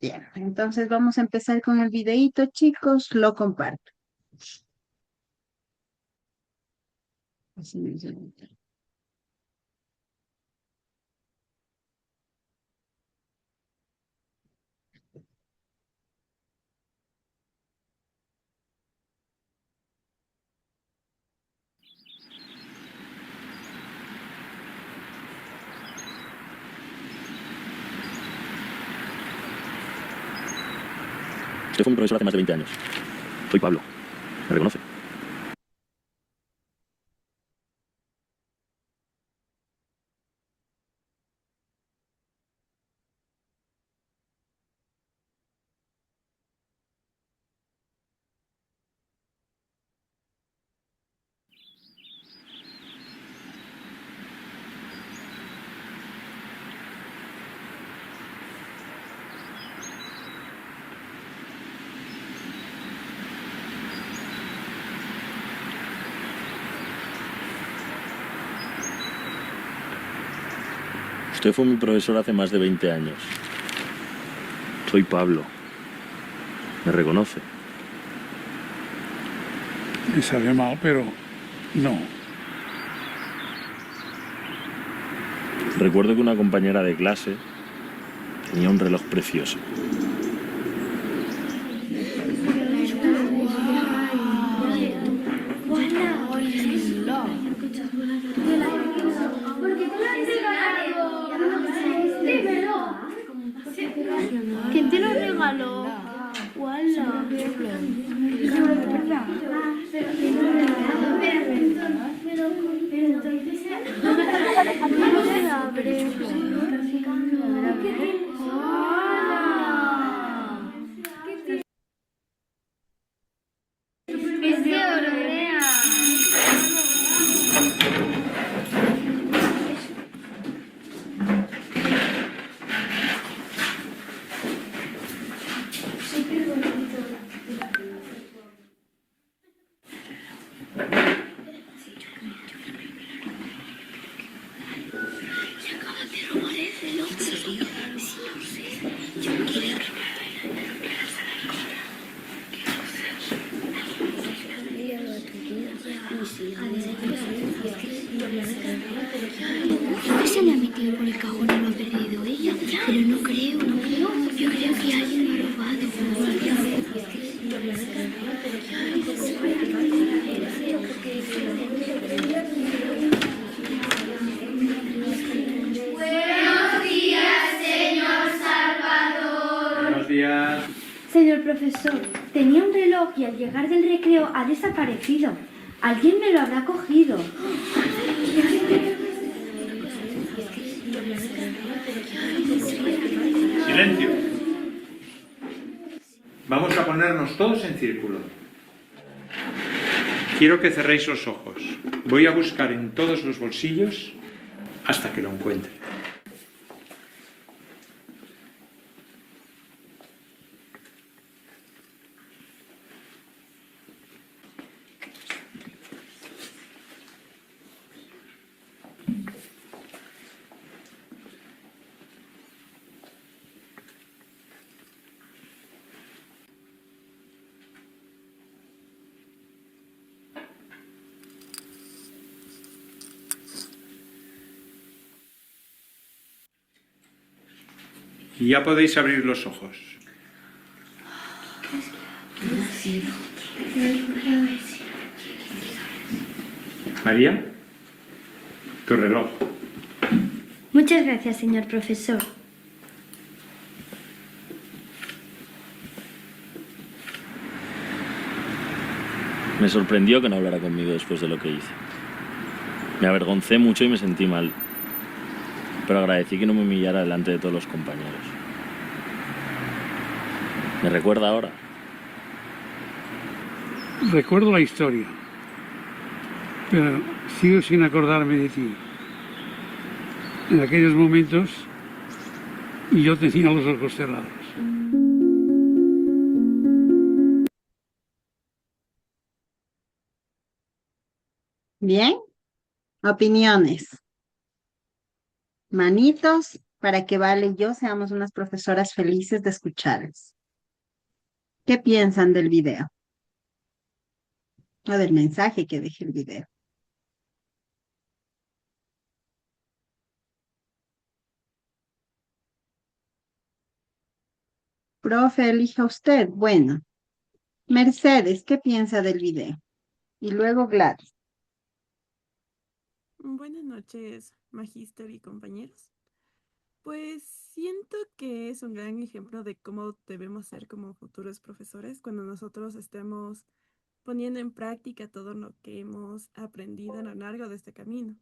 Bien, entonces vamos a empezar con el videíto, chicos. Lo comparto. Así me dice. Usted fue mi profesor hace más de 20 años. Soy Pablo. ¿Me reconoce? Usted fue mi profesor hace más de 20 años. Soy Pablo. ¿Me reconoce? Me salió mal, pero no. Recuerdo que una compañera de clase tenía un reloj precioso. ¿Quién te lo regaló? ¡Wala! Es de oro, vea. Creo que se le ha metido por el cajón y lo ha perdido ella, pero no creo. Yo creo que alguien lo ha robado. Buenos días. Señor profesor, tenía un reloj y al llegar del recreo ha desaparecido. Alguien me lo habrá cogido. Silencio. Vamos a ponernos todos en círculo. Quiero que cerréis los ojos. Voy a buscar en todos los bolsillos hasta que lo encuentre. Y ya podéis abrir los ojos. María, tu reloj. Muchas gracias, señor profesor. Me sorprendió que no hablara conmigo después de lo que hice. Me avergoncé mucho y me sentí mal. Pero agradecí que no me humillara delante de todos los compañeros. ¿Me recuerda ahora? Recuerdo la historia, pero sigo sin acordarme de ti. En aquellos momentos yo tenía los ojos cerrados. Bien, opiniones. Manitos para que Vale y yo seamos unas profesoras felices de escucharles. ¿Qué piensan del video o del mensaje que deje el video? Profe, elija usted. Bueno, Mercedes, ¿qué piensa del video? Y luego Gladys. Buenas noches, magíster y compañeros. Pues siento que es un gran ejemplo de cómo debemos ser como futuros profesores cuando nosotros estemos poniendo en práctica todo lo que hemos aprendido a lo largo de este camino.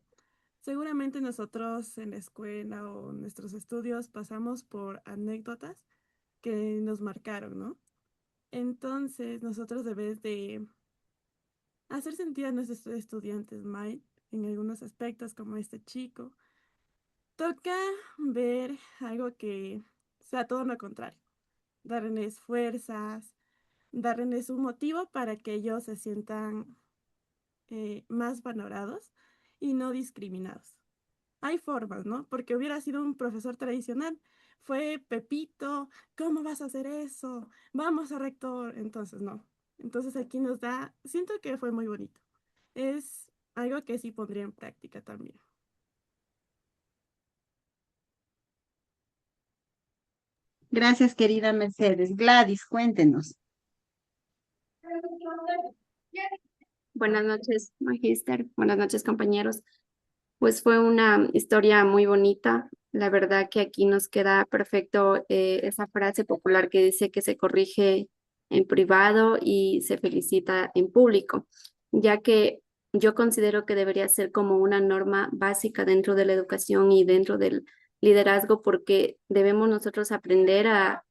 Seguramente nosotros en la escuela o en nuestros estudios pasamos por anécdotas que nos marcaron, ¿no? Entonces nosotros debemos de hacer sentir a nuestros estudiantes mal en algunos aspectos como este chico. Toca ver algo que sea todo lo contrario, darles fuerzas, darles un motivo para que ellos se sientan más valorados y no discriminados. Hay formas, ¿no? Porque hubiera sido un profesor tradicional. Fue Pepito, ¿cómo vas a hacer eso? Vamos a rector. Entonces, no. Entonces aquí nos da, siento que fue muy bonito. Es algo que sí pondría en práctica también. Gracias, querida Mercedes. Gladys, cuéntenos. Buenas noches, magíster. Buenas noches, compañeros. Pues fue una historia muy bonita. La verdad que aquí nos queda perfecto esa frase popular que dice que se corrige en privado y se felicita en público, ya que yo considero que debería ser como una norma básica dentro de la educación y dentro del liderazgo, porque debemos nosotros aprender a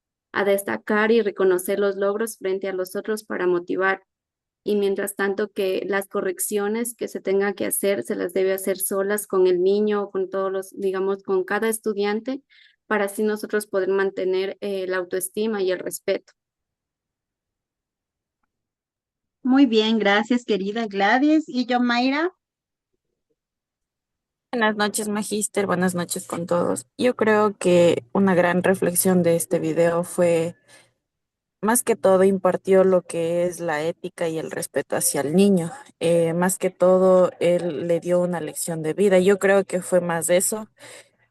destacar y reconocer los logros frente a los otros para motivar, y mientras tanto que las correcciones que se tenga que hacer se las debe hacer solas con el niño o con todos los, digamos, con cada estudiante, para así nosotros poder mantener la autoestima y el respeto. Muy bien, gracias, querida Gladys. ¿Y yo, Mayra? Buenas noches, magíster. Buenas noches con todos. Yo creo que una gran reflexión de este video fue, más que todo, impartió lo que es la ética y el respeto hacia el niño. Más que todo, él le dio una lección de vida. Yo creo que fue más de eso,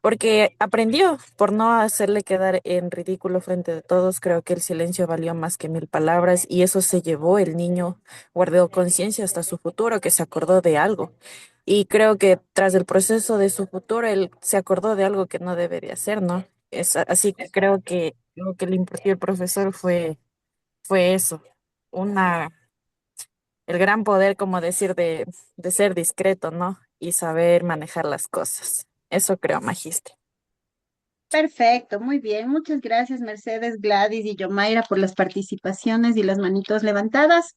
porque aprendió por no hacerle quedar en ridículo frente de todos. Creo que el silencio valió más que mil palabras y eso se llevó el niño, guardó conciencia hasta su futuro, que se acordó de algo. Y creo que tras el proceso de su futuro, él se acordó de algo que no debería hacer, ¿no? Así que creo que lo que le impartió el profesor fue eso, una, el gran poder, como decir, de ser discreto, ¿no? Y saber manejar las cosas. Eso creo, magíster. Perfecto, muy bien. Muchas gracias, Mercedes, Gladys y Yomaira, por las participaciones y las manitos levantadas.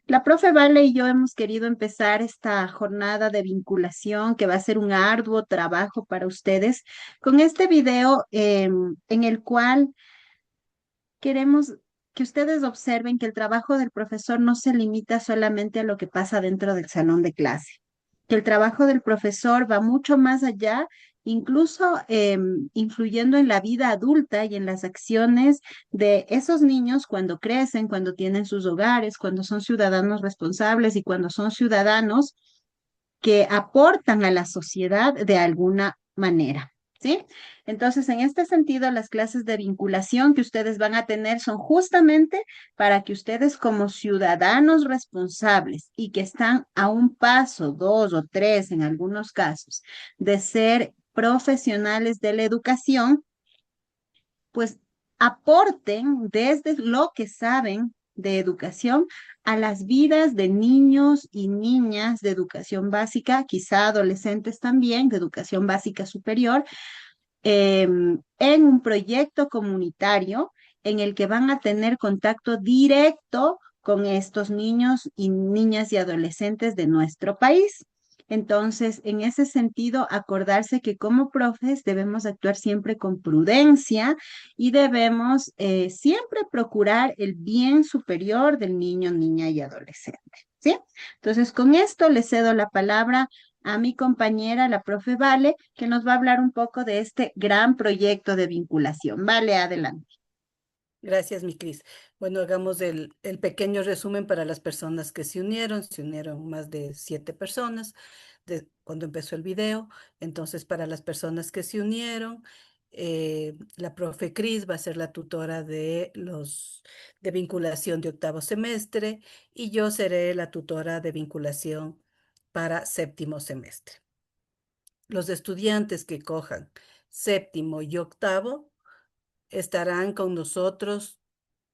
La profe Vale y yo hemos querido empezar esta jornada de vinculación que va a ser un arduo trabajo para ustedes con este video en el cual queremos que ustedes observen que el trabajo del profesor no se limita solamente a lo que pasa dentro del salón de clase, que el trabajo del profesor va mucho más allá, incluso influyendo en la vida adulta y en las acciones de esos niños cuando crecen, cuando tienen sus hogares, cuando son ciudadanos responsables y cuando son ciudadanos que aportan a la sociedad de alguna manera. ¿Sí? Entonces, en este sentido, las clases de vinculación que ustedes van a tener son justamente para que ustedes como ciudadanos responsables y que están a un paso, dos o tres en algunos casos, de ser profesionales de la educación, pues aporten desde lo que saben de educación a las vidas de niños y niñas de educación básica, quizá adolescentes también, de educación básica superior, en un proyecto comunitario en el que van a tener contacto directo con estos niños y niñas y adolescentes de nuestro país. Entonces, en ese sentido, acordarse que como profes debemos actuar siempre con prudencia y debemos siempre procurar el bien superior del niño, niña y adolescente. ¿Sí? Entonces, con esto le cedo la palabra a mi compañera, la profe Vale, que nos va a hablar un poco de este gran proyecto de vinculación. Vale, adelante. Gracias, mi Cris. Bueno, hagamos el pequeño resumen para las personas que se unieron. Se unieron más de 7 personas cuando empezó el video. Entonces, para las personas que se unieron, la profe Cris va a ser la tutora de vinculación de octavo semestre y yo seré la tutora de vinculación para séptimo semestre. Los estudiantes que cojan séptimo y octavo estarán con nosotros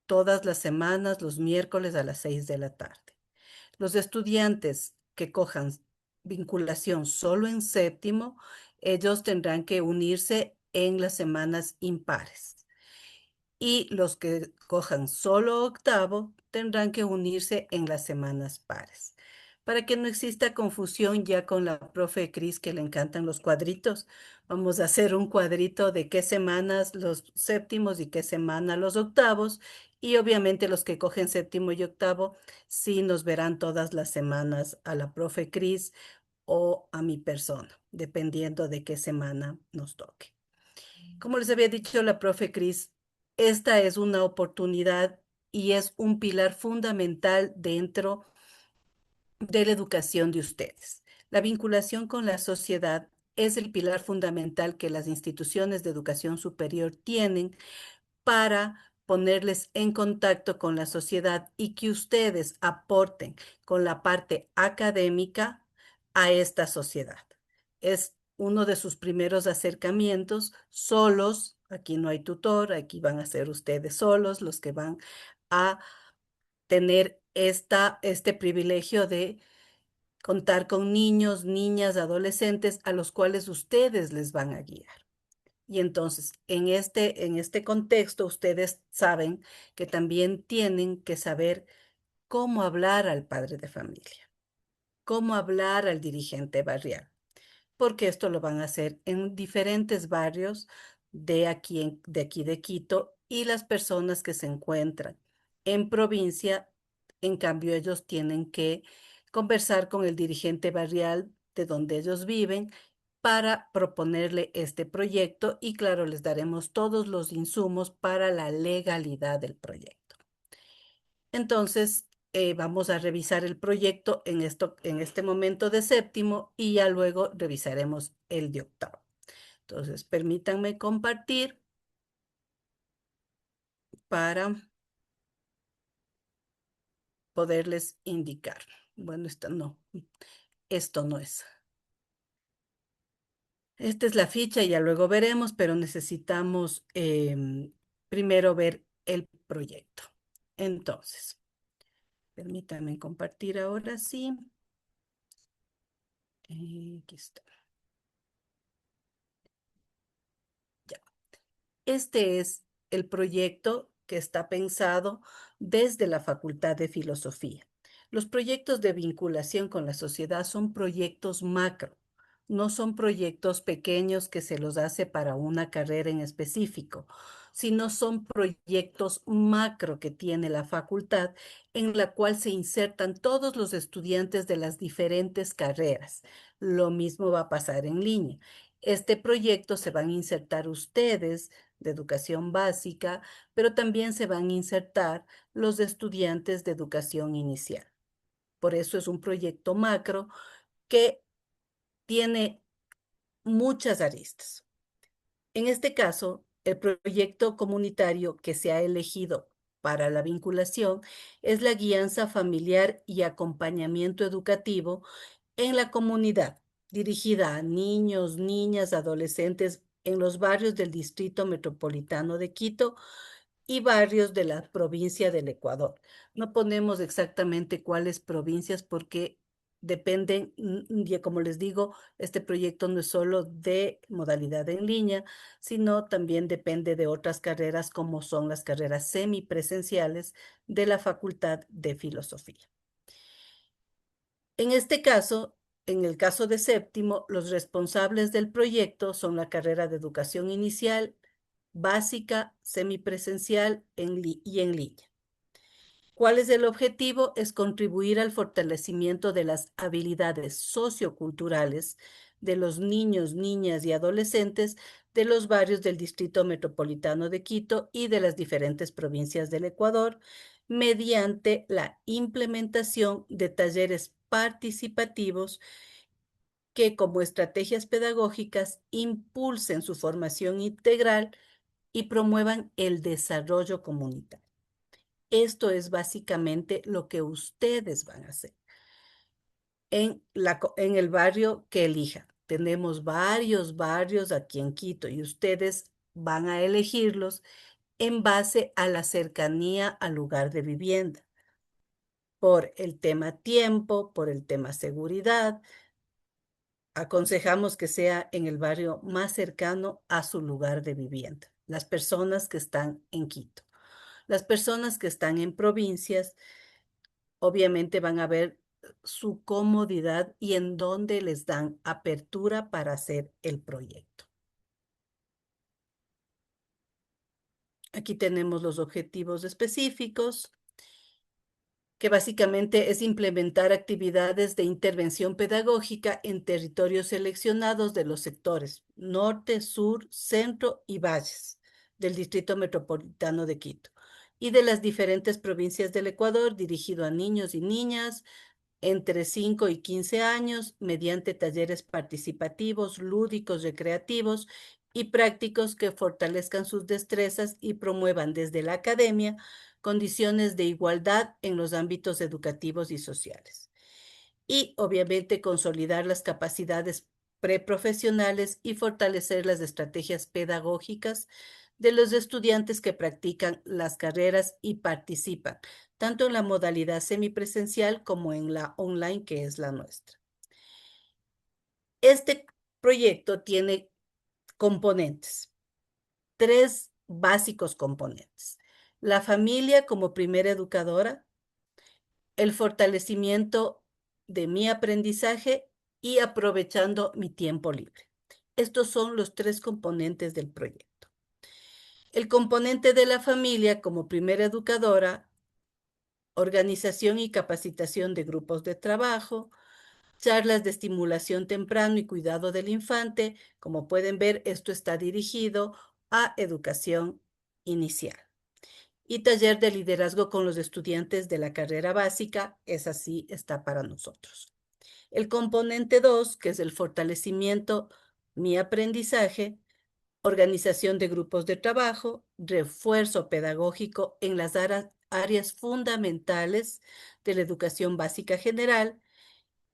todas las semanas, los miércoles a las 6 de la tarde. Los estudiantes que cojan vinculación solo en séptimo, ellos tendrán que unirse en las semanas impares. Y los que cojan solo octavo tendrán que unirse en las semanas pares. Para que no exista confusión ya con la profe Cris, que le encantan los cuadritos, vamos a hacer un cuadrito de qué semanas los séptimos y qué semana los octavos. Y obviamente los que cogen séptimo y octavo sí nos verán todas las semanas a la profe Cris o a mi persona, dependiendo de qué semana nos toque. Como les había dicho la profe Cris, esta es una oportunidad y es un pilar fundamental dentro de la educación de ustedes. La vinculación con la sociedad es el pilar fundamental que las instituciones de educación superior tienen para ponerles en contacto con la sociedad y que ustedes aporten con la parte académica a esta sociedad. Es uno de sus primeros acercamientos solos. Aquí no hay tutor, aquí van a ser ustedes solos los que van a tener este privilegio de contar con niños, niñas, adolescentes a los cuales ustedes les van a guiar. Y entonces, en este contexto, ustedes saben que también tienen que saber cómo hablar al padre de familia, cómo hablar al dirigente barrial, porque esto lo van a hacer en diferentes barrios de Quito, y las personas que se encuentran en provincia, en cambio, ellos tienen que conversar con el dirigente barrial de donde ellos viven para proponerle este proyecto y claro, les daremos todos los insumos para la legalidad del proyecto. Entonces, vamos a revisar el proyecto en este momento de séptimo y ya luego revisaremos el de octavo. Entonces, permítanme compartir para poderles indicar. Bueno, esto no es. Esta es la ficha, ya luego veremos, pero necesitamos primero ver el proyecto. Entonces, permítanme compartir ahora sí. Aquí está. Ya. Este es el proyecto que está pensado desde la Facultad de Filosofía. Los proyectos de vinculación con la sociedad son proyectos macro, no son proyectos pequeños que se los hace para una carrera en específico, sino son proyectos macro que tiene la facultad en la cual se insertan todos los estudiantes de las diferentes carreras. Lo mismo va a pasar en línea. Este proyecto se van a insertar ustedes de educación básica, pero también se van a insertar los estudiantes de educación inicial. Por eso es un proyecto macro que tiene muchas aristas. En este caso, el proyecto comunitario que se ha elegido para la vinculación es la guianza familiar y acompañamiento educativo en la comunidad, dirigida a niños, niñas, adolescentes en los barrios del Distrito Metropolitano de Quito y barrios de la provincia del Ecuador. No ponemos exactamente cuáles provincias porque dependen, y como les digo, este proyecto no es solo de modalidad en línea, sino también depende de otras carreras como son las carreras semipresenciales de la Facultad de Filosofía. En este caso, en el caso de séptimo, los responsables del proyecto son la carrera de educación inicial, básica, semipresencial y en línea. ¿Cuál es el objetivo? Es contribuir al fortalecimiento de las habilidades socioculturales de los niños, niñas y adolescentes de los barrios del Distrito Metropolitano de Quito y de las diferentes provincias del Ecuador, mediante la implementación de talleres participativos que, como estrategias pedagógicas, impulsen su formación integral y promuevan el desarrollo comunitario. Esto es básicamente lo que ustedes van a hacer en el barrio que elijan. Tenemos varios barrios aquí en Quito y ustedes van a elegirlos en base a la cercanía al lugar de vivienda, por el tema tiempo, por el tema seguridad. Aconsejamos que sea en el barrio más cercano a su lugar de vivienda, las personas que están en Quito. Las personas que están en provincias obviamente van a ver su comodidad y en dónde les dan apertura para hacer el proyecto. Aquí tenemos los objetivos específicos, que básicamente es implementar actividades de intervención pedagógica en territorios seleccionados de los sectores norte, sur, centro y valles del Distrito Metropolitano de Quito y de las diferentes provincias del Ecuador, dirigido a niños y niñas entre 5 y 15 años, mediante talleres participativos, lúdicos, recreativos y prácticos que fortalezcan sus destrezas y promuevan desde la academia condiciones de igualdad en los ámbitos educativos y sociales. Y obviamente consolidar las capacidades preprofesionales y fortalecer las estrategias pedagógicas de los estudiantes que practican las carreras y participan, tanto en la modalidad semipresencial como en la online, que es la nuestra. Este proyecto tiene componentes, 3 básicos componentes. La familia como primera educadora, el fortalecimiento de mi aprendizaje y aprovechando mi tiempo libre. Estos son los 3 componentes del proyecto. El componente de la familia como primera educadora, organización y capacitación de grupos de trabajo, charlas de estimulación temprano y cuidado del infante. Como pueden ver, esto está dirigido a educación inicial. Y taller de liderazgo con los estudiantes de la carrera básica, es así, está para nosotros. El componente 2, que es el fortalecimiento, mi aprendizaje, organización de grupos de trabajo, refuerzo pedagógico en las áreas fundamentales de la educación básica general,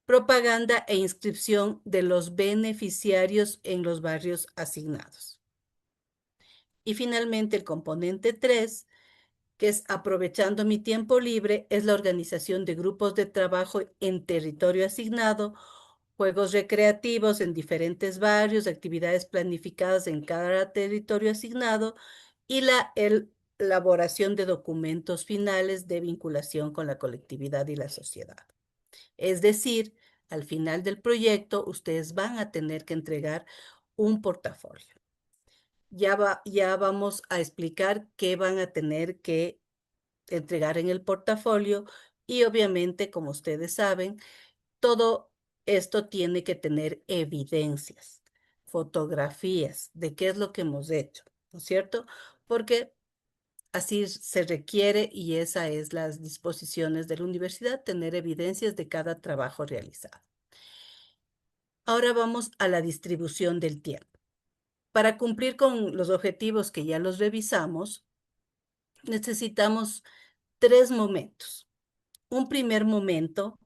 propaganda e inscripción de los beneficiarios en los barrios asignados. Y finalmente el componente 3, que es aprovechando mi tiempo libre, es la organización de grupos de trabajo en territorio asignado, juegos recreativos en diferentes barrios, actividades planificadas en cada territorio asignado y la elaboración de documentos finales de vinculación con la colectividad y la sociedad. Es decir, al final del proyecto, ustedes van a tener que entregar un portafolio. Ya vamos a explicar qué van a tener que entregar en el portafolio y obviamente, como ustedes saben, todo esto tiene que tener evidencias, fotografías de qué es lo que hemos hecho, ¿no es cierto? Porque así se requiere y esa es las disposiciones de la universidad, tener evidencias de cada trabajo realizado. Ahora vamos a la distribución del tiempo. Para cumplir con los objetivos que ya los revisamos, necesitamos 3 momentos. Un primer momento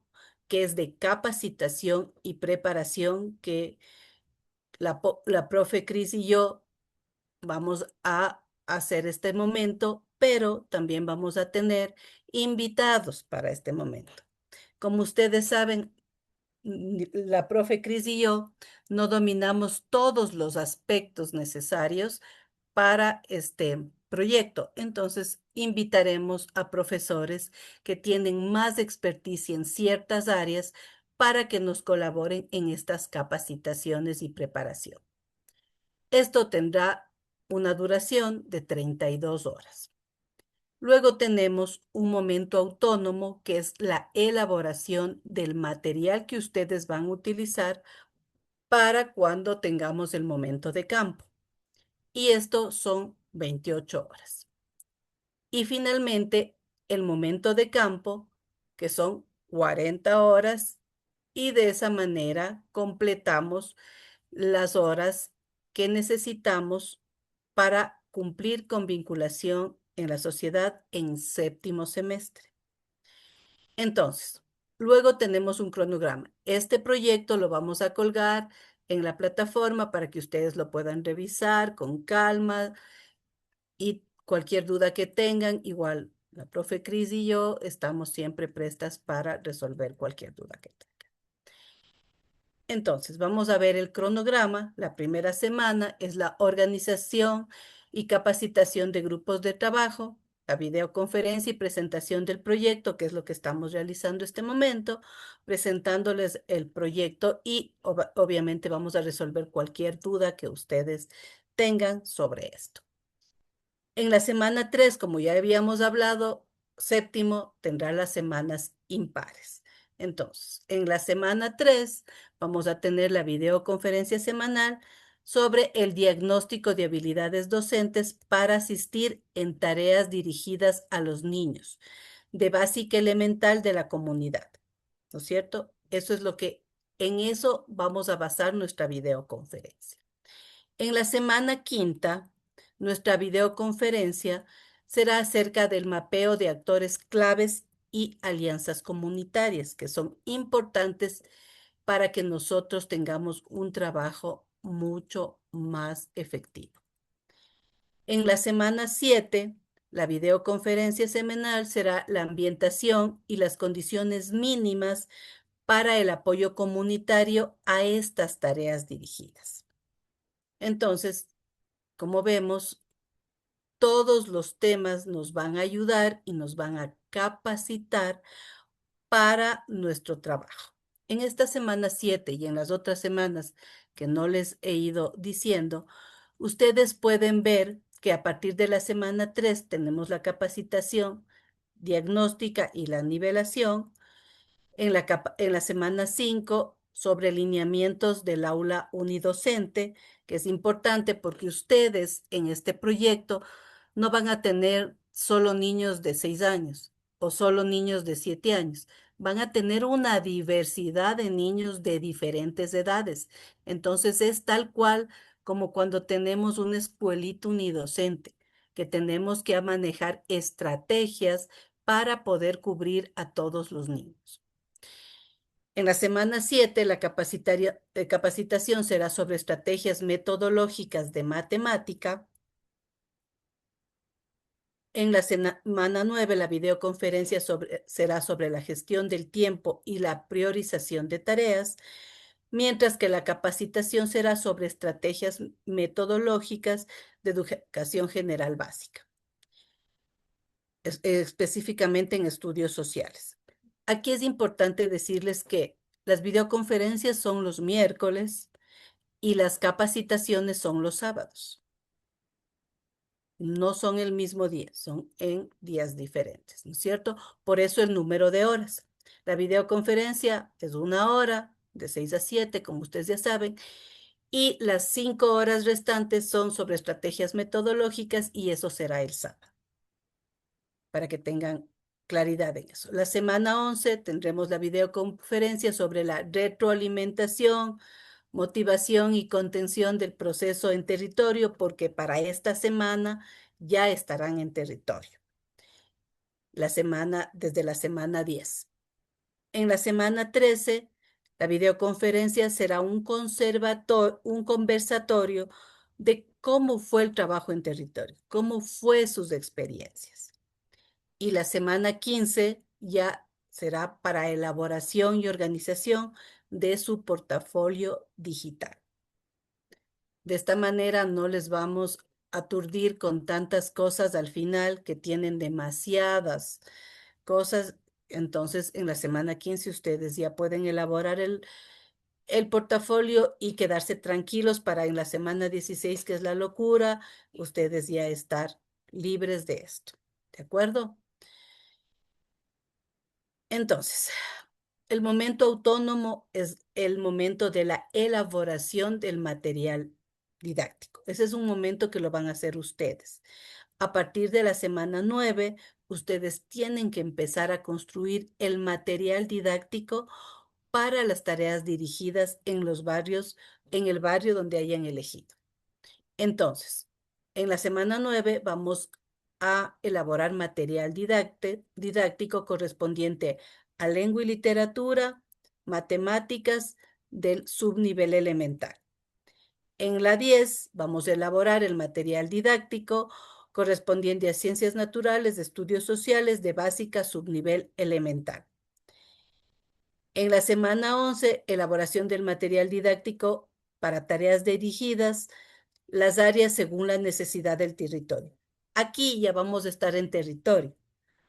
que es de capacitación y preparación, que la profe Cris y yo vamos a hacer este momento, pero también vamos a tener invitados para este momento. Como ustedes saben, la profe Cris y yo no dominamos todos los aspectos necesarios para este proyecto. Entonces, invitaremos a profesores que tienen más experticia en ciertas áreas para que nos colaboren en estas capacitaciones y preparación. Esto tendrá una duración de 32 horas. Luego tenemos un momento autónomo, que es la elaboración del material que ustedes van a utilizar para cuando tengamos el momento de campo. Y esto son 28 horas. Y finalmente, el momento de campo, que son 40 horas, y de esa manera completamos las horas que necesitamos para cumplir con vinculación en la sociedad en séptimo semestre. Entonces, luego tenemos un cronograma. Este proyecto lo vamos a colgar en la plataforma para que ustedes lo puedan revisar con calma y cualquier duda que tengan, igual la profe Cris y yo estamos siempre prestas para resolver cualquier duda que tengan. Entonces, vamos a ver el cronograma. La primera semana es la organización y capacitación de grupos de trabajo, la videoconferencia y presentación del proyecto, que es lo que estamos realizando este momento, presentándoles el proyecto y obviamente vamos a resolver cualquier duda que ustedes tengan sobre esto. En la semana 3, como ya habíamos hablado, séptimo tendrá las semanas impares. Entonces, en la semana 3 vamos a tener la videoconferencia semanal sobre el diagnóstico de habilidades docentes para asistir en tareas dirigidas a los niños de básica elemental de la comunidad. ¿No es cierto? En eso vamos a basar nuestra videoconferencia. En la semana quinta, nuestra videoconferencia será acerca del mapeo de actores claves y alianzas comunitarias, que son importantes para que nosotros tengamos un trabajo mucho más efectivo. En la semana 7, la videoconferencia semanal será la ambientación y las condiciones mínimas para el apoyo comunitario a estas tareas dirigidas. Entonces, como vemos, todos los temas nos van a ayudar y nos van a capacitar para nuestro trabajo. En esta semana 7 y en las otras semanas que no les he ido diciendo, ustedes pueden ver que a partir de la semana 3 tenemos la capacitación diagnóstica y la nivelación. En la semana 5 sobre lineamientos del aula unidocente, que es importante porque ustedes en este proyecto no van a tener solo niños de 6 años o solo niños de 7 años. Van a tener una diversidad de niños de diferentes edades. Entonces es tal cual como cuando tenemos una escuelita unidocente, que tenemos que manejar estrategias para poder cubrir a todos los niños. En la semana 7, la capacitación será sobre estrategias metodológicas de matemática. En la semana 9, la videoconferencia será sobre la gestión del tiempo y la priorización de tareas, mientras que la capacitación será sobre estrategias metodológicas de educación general básica, específicamente en estudios sociales. Aquí es importante decirles que las videoconferencias son los miércoles y las capacitaciones son los sábados. No son el mismo día, son en días diferentes, ¿no es cierto? Por eso el número de horas. La videoconferencia es 1 hora, de 6 a 7, como ustedes ya saben, y las 5 horas restantes son sobre estrategias metodológicas y eso será el sábado, para que tengan claridad en eso. La semana 11 tendremos la videoconferencia sobre la retroalimentación, motivación y contención del proceso en territorio, porque para esta semana ya estarán en territorio. Desde la semana 10. En la semana 13, la videoconferencia será un conversatorio de cómo fue el trabajo en territorio, cómo fue sus experiencias. Y la semana 15 ya será para elaboración y organización de su portafolio digital. De esta manera no les vamos a aturdir con tantas cosas al final, que tienen demasiadas cosas. Entonces, en la semana 15 ustedes ya pueden elaborar el portafolio y quedarse tranquilos para en la semana 16, que es la locura, ustedes ya estar libres de esto. ¿De acuerdo? Entonces, el momento autónomo es el momento de la elaboración del material didáctico. Ese es un momento que lo van a hacer ustedes. A partir de la semana 9, ustedes tienen que empezar a construir el material didáctico para las tareas dirigidas en los barrios, en el barrio donde hayan elegido. Entonces, en la semana 9 vamos a elaborar material didáctico correspondiente a lengua y literatura, matemáticas del subnivel elemental. En la 10 vamos a elaborar el material didáctico correspondiente a ciencias naturales, de estudios sociales, de básica, subnivel elemental. En la semana 11, elaboración del material didáctico para tareas dirigidas, las áreas según la necesidad del territorio. Aquí ya vamos a estar en territorio.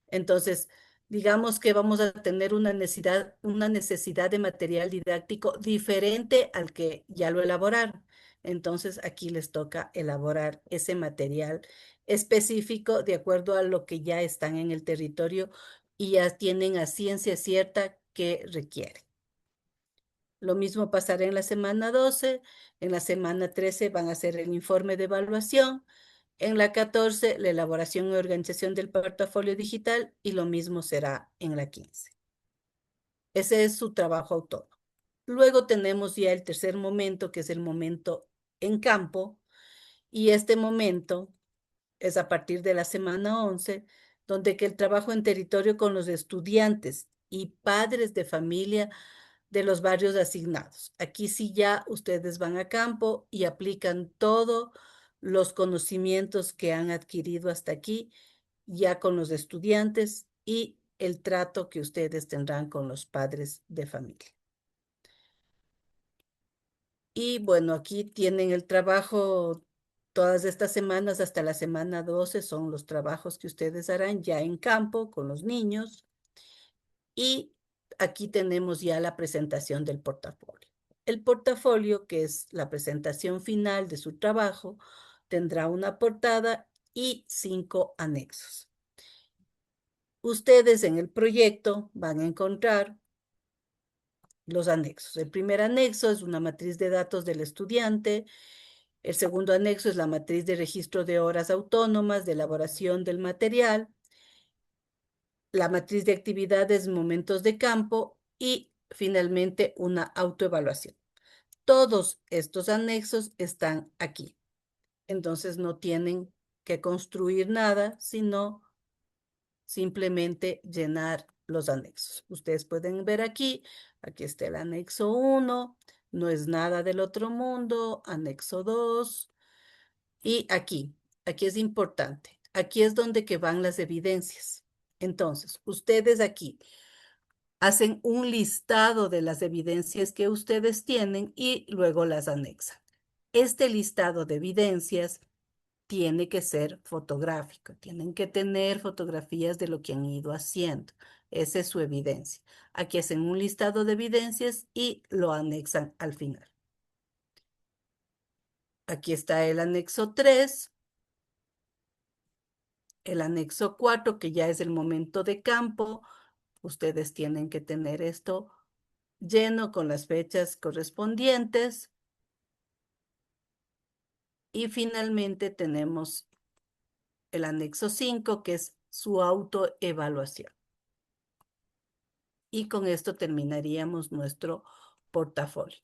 Entonces, digamos que vamos a tener una necesidad de material didáctico diferente al que ya lo elaboraron. Entonces, aquí les toca elaborar ese material específico de acuerdo a lo que ya están en el territorio y ya tienen a ciencia cierta que requieren. Lo mismo pasará en la semana 12, en la semana 13 van a hacer el informe de evaluación, en la 14 la elaboración y organización del portafolio digital y lo mismo será en la 15. Ese es su trabajo autónomo. Luego tenemos ya el tercer momento, que es el momento en campo, y este momento es a partir de la semana 11, donde que el trabajo en territorio con los estudiantes y padres de familia de los barrios asignados. Aquí sí ya ustedes van a campo y aplican todos los conocimientos que han adquirido hasta aquí, ya con los estudiantes y el trato que ustedes tendrán con los padres de familia. Y bueno, aquí tienen el trabajo, todas estas semanas hasta la semana 12 son los trabajos que ustedes harán ya en campo con los niños. Y aquí tenemos ya la presentación del portafolio. El portafolio, que es la presentación final de su trabajo, tendrá una portada y 5 anexos. Ustedes en el proyecto van a encontrar los anexos. El primer anexo es una matriz de datos del estudiante. El segundo anexo es la matriz de registro de horas autónomas de elaboración del material. La matriz de actividades, momentos de campo y finalmente una autoevaluación. Todos estos anexos están aquí. Entonces no tienen que construir nada, sino simplemente llenar los anexos. Ustedes pueden ver aquí está el anexo 1, no es nada del otro mundo, anexo 2, y aquí es importante. Aquí es donde que van las evidencias. Entonces, ustedes aquí hacen un listado de las evidencias que ustedes tienen y luego las anexan. Este listado de evidencias tiene que ser fotográfico. Tienen que tener fotografías de lo que han ido haciendo. Esa es su evidencia. Aquí hacen un listado de evidencias y lo anexan al final. Aquí está el anexo 3. El anexo 4, que ya es el momento de campo. Ustedes tienen que tener esto lleno con las fechas correspondientes. Y finalmente tenemos el anexo 5, que es su autoevaluación. Y con esto terminaríamos nuestro portafolio.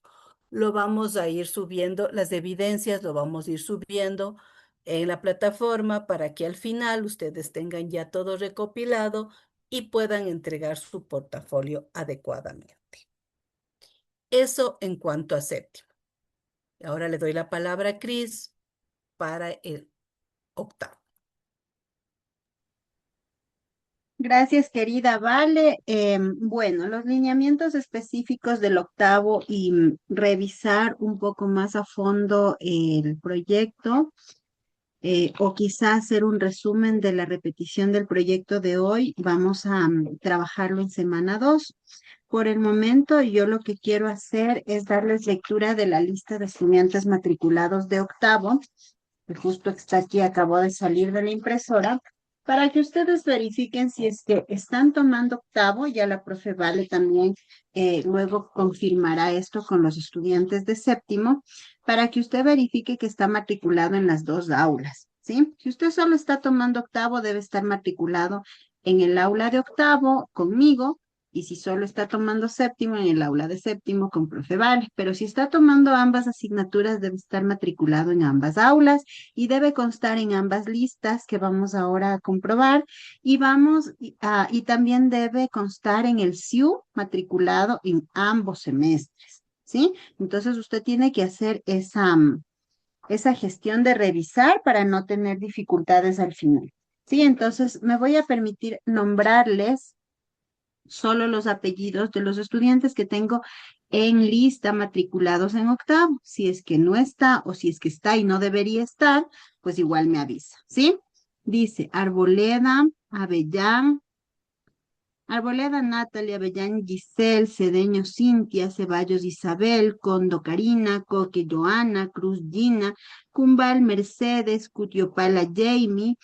Lo vamos a ir subiendo, las evidencias lo vamos a ir subiendo en la plataforma para que al final ustedes tengan ya todo recopilado y puedan entregar su portafolio adecuadamente. Eso en cuanto a séptimo. Ahora le doy la palabra a Cris para el octavo. Gracias, querida Vale. Bueno, los lineamientos específicos del octavo y revisar un poco más a fondo el proyecto o quizá hacer un resumen de la repetición del proyecto de hoy. Vamos a trabajarlo en semana 2. Por el momento, yo lo que quiero hacer es darles lectura de la lista de estudiantes matriculados de octavo, que justo está aquí, acabó de salir de la impresora. Para que ustedes verifiquen si es que están tomando octavo, ya la profe Vale también luego confirmará esto con los estudiantes de séptimo, para que usted verifique que está matriculado en las dos aulas, ¿sí? Si usted solo está tomando octavo, debe estar matriculado en el aula de octavo conmigo, y si solo está tomando séptimo, en el aula de séptimo con profe Vale. Pero si está tomando ambas asignaturas, debe estar matriculado en ambas aulas y debe constar en ambas listas que vamos ahora a comprobar y también debe constar en el SIU matriculado en ambos semestres, ¿sí? Entonces usted tiene que hacer esa gestión de revisar para no tener dificultades al final, ¿sí? Entonces me voy a permitir nombrarles solo los apellidos de los estudiantes que tengo en lista matriculados en octavo. Si es que no está o si es que está y no debería estar, pues igual me avisa, ¿sí? Dice Arboleda Natalia, Avellán Giselle, Cedeño Cintia, Ceballos Isabel, Condo Karina, Coque Joana, Cruz Gina, Cumbal Mercedes, Cutiopala Jamie,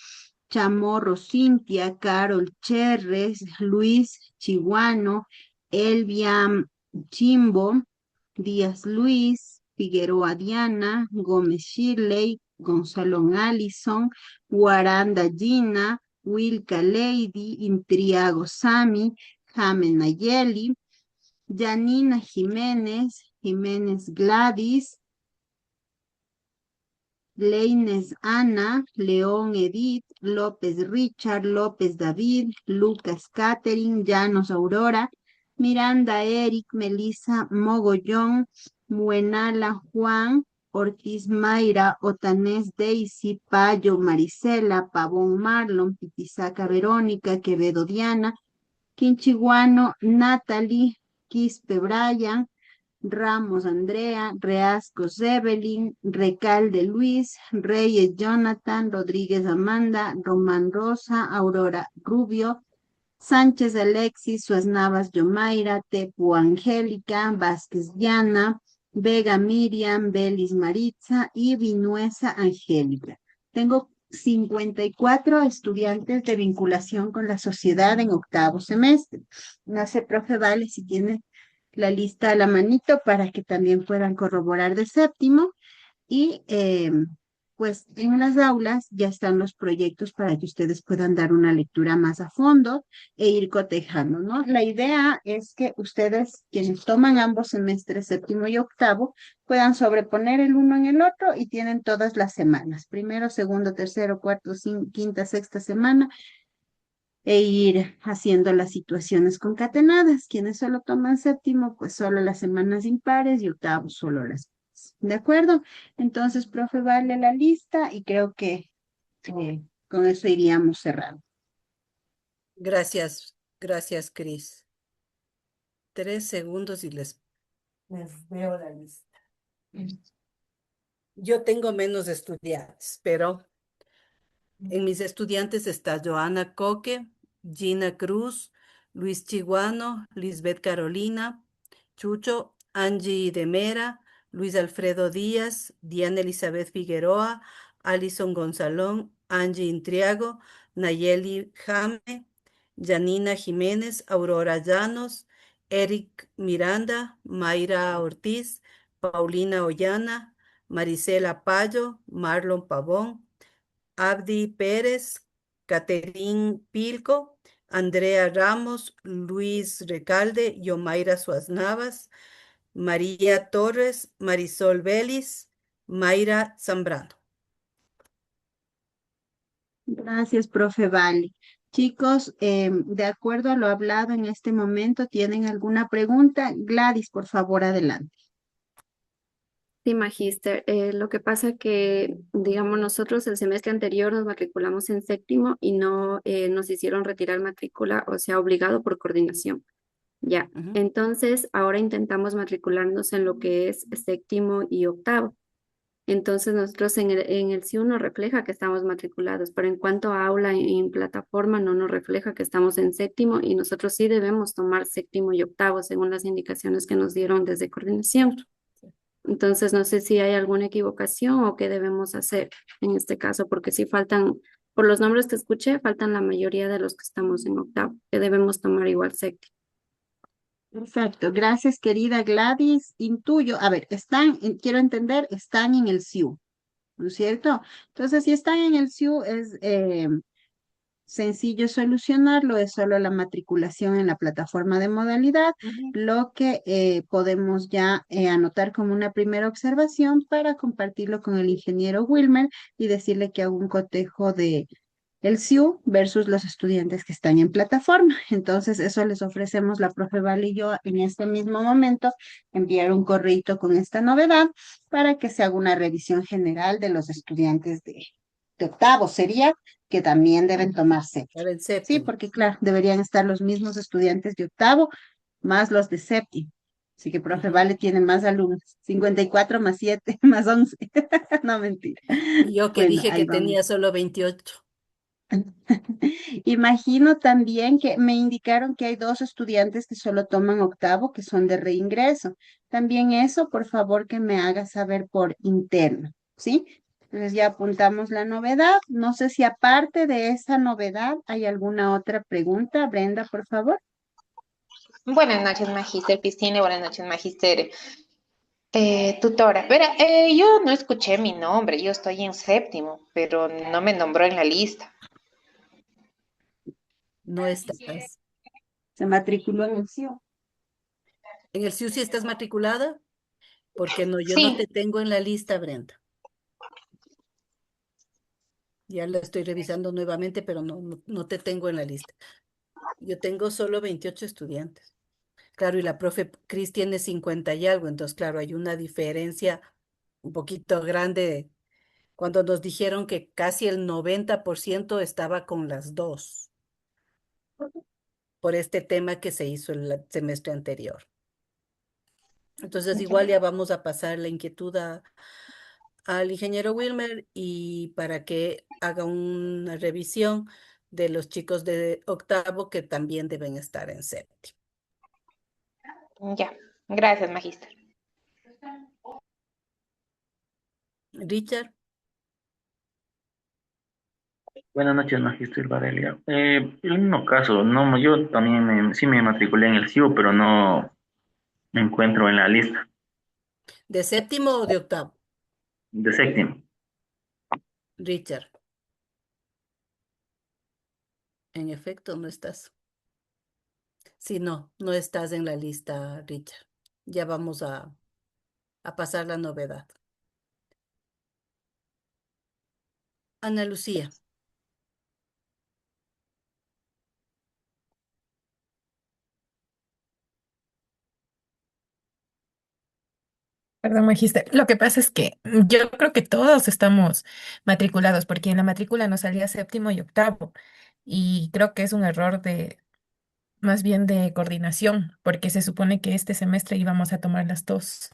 Chamorro Cintia, Carol Cherres, Luis Chiguano, Elvia Chimbo, Díaz Luis, Figueroa Diana, Gómez Shirley, Gonzalo Allison, Guaranda Gina, Wilka Lady, Intriago Sami, Jaime Nayeli, Janina Jiménez, Jiménez Gladys, Leines Ana, León Edith, López Richard, López David, Lucas Catherine, Llanos Aurora, Miranda Eric, Melissa Mogollón, Muenala Juan, Ortiz Mayra, Otanés Daisy, Payo Marisela, Pavón Marlon, Pitizaca Verónica, Quevedo Diana, Quinchiguano Natalie, Quispe Brian, Ramos Andrea, Reascos Evelyn, Recalde Luis, Reyes Jonathan, Rodríguez Amanda, Román Rosa, Aurora Rubio, Sánchez Alexis, Suaznavas Yomaira, Tepu Angélica, Vázquez Diana, Vega Miriam, Belis Maritza y Vinuesa Angélica. Tengo 54 estudiantes de vinculación con la sociedad en octavo semestre. No sé, profe Vale, si tiene la lista a la manito para que también puedan corroborar de séptimo y pues en las aulas ya están los proyectos para que ustedes puedan dar una lectura más a fondo e ir cotejando, ¿no? La idea es que ustedes, quienes toman ambos semestres, séptimo y octavo, puedan sobreponer el uno en el otro y tienen todas las semanas, primero, segundo, tercero, cuarto, quinta, sexta semana, e ir haciendo las situaciones concatenadas. Quienes solo toman séptimo, pues solo las semanas impares y octavo solo las pares. ¿De acuerdo? Entonces, profe, vale la lista y creo que con eso iríamos cerrando. Gracias, Cris. 3 segundos y les veo la lista. Yo tengo menos estudiantes, pero en mis estudiantes está Joana Coque, Gina Cruz, Luis Chiguano, Lisbeth Carolina, Chucho, Angie Demera, Luis Alfredo Díaz, Diana Elizabeth Figueroa, Alison Gonzalón, Angie Intriago, Nayeli Jame, Janina Jiménez, Aurora Llanos, Eric Miranda, Mayra Ortiz, Paulina Ollana, Marisela Payo, Marlon Pavón, Abdi Pérez, Caterín Pilco, Andrea Ramos, Luis Recalde, Yomaira Suaznavas, María Torres, Marisol Vélez, Mayra Zambrano. Gracias, profe Vale. Chicos, de acuerdo a lo hablado en este momento, ¿tienen alguna pregunta? Gladys, por favor, adelante. Sí, magíster. Lo que pasa que, digamos, nosotros el semestre anterior nos matriculamos en séptimo y no nos hicieron retirar matrícula, o sea, obligado por coordinación. Ya. Entonces, ahora intentamos matricularnos en lo que es séptimo y octavo. Entonces, nosotros en el CIU nos refleja que estamos matriculados, pero en cuanto a aula en plataforma no nos refleja que estamos en séptimo y nosotros sí debemos tomar séptimo y octavo según las indicaciones que nos dieron desde coordinación. Entonces, no sé si hay alguna equivocación o qué debemos hacer en este caso, porque sí faltan por los nombres que escuché, faltan la mayoría de los que estamos en octavo, que debemos tomar igual séptimo. Perfecto, gracias querida Gladys. Intuyo, a ver, quiero entender, están en el SIU, ¿no es cierto? Entonces, si están en el SIU, es sencillo solucionarlo, es solo la matriculación en la plataforma de modalidad, lo que podemos ya anotar como una primera observación para compartirlo con el ingeniero Wilmer y decirle que hago un cotejo de el SIU versus los estudiantes que están en plataforma. Entonces, eso les ofrecemos la profe Vale y yo en este mismo momento, enviar un correíto con esta novedad para que se haga una revisión general de los estudiantes de octavo. Sería que también deben tomar séptimo. Para el Sí, séptimo. porque claro, deberían estar los mismos estudiantes de octavo más los de séptimo. Así que profe Vale tiene más alumnos, 54 más 7 más 11. No, mentira. Y yo que Bueno, dije ahí que vamos. tenía solo 28. Imagino también que me indicaron que hay 2 estudiantes que solo toman octavo, que son de reingreso. También eso, por favor, que me haga saber por interno, ¿sí? Entonces ya apuntamos la novedad. No sé si aparte de esa novedad hay alguna otra pregunta. Brenda, por favor. Buenas noches, Magíster Piscina, y buenas noches, Magíster tutora. Verá, yo no escuché mi nombre, yo estoy en séptimo, pero no me nombró en la lista. No estás. Se matriculó en el SIU. ¿En el SIU sí estás matriculada? Porque no, yo no Sí, te tengo en la lista, Brenda. Ya la estoy revisando nuevamente, pero no te tengo en la lista. Yo tengo solo 28 estudiantes. Claro, y la profe Cris tiene 50 y algo, entonces, claro, hay una diferencia un poquito grande cuando nos dijeron que casi el 90% estaba con las dos, por este tema que se hizo el semestre anterior. Entonces, igual ya vamos a pasar la inquietud al ingeniero Wilmer y para que haga una revisión de los chicos de octavo que también deben estar en séptimo. ya. Gracias, Magíster. Richard, Buenas noches, Magister Varelia. En un caso, no, yo también sí me matriculé en el CIU, pero no me encuentro en la lista ¿de séptimo o de octavo? de séptimo. Richard, en efecto, no estás. Sí, no estás en la lista, Richard. Ya vamos a pasar la novedad. Ana Lucía. Perdón, Magister. Lo que pasa es que yo creo que todos estamos matriculados, porque en la matrícula nos salía séptimo y octavo. Y creo que es un error más bien de coordinación, porque se supone que este semestre íbamos a tomar las dos,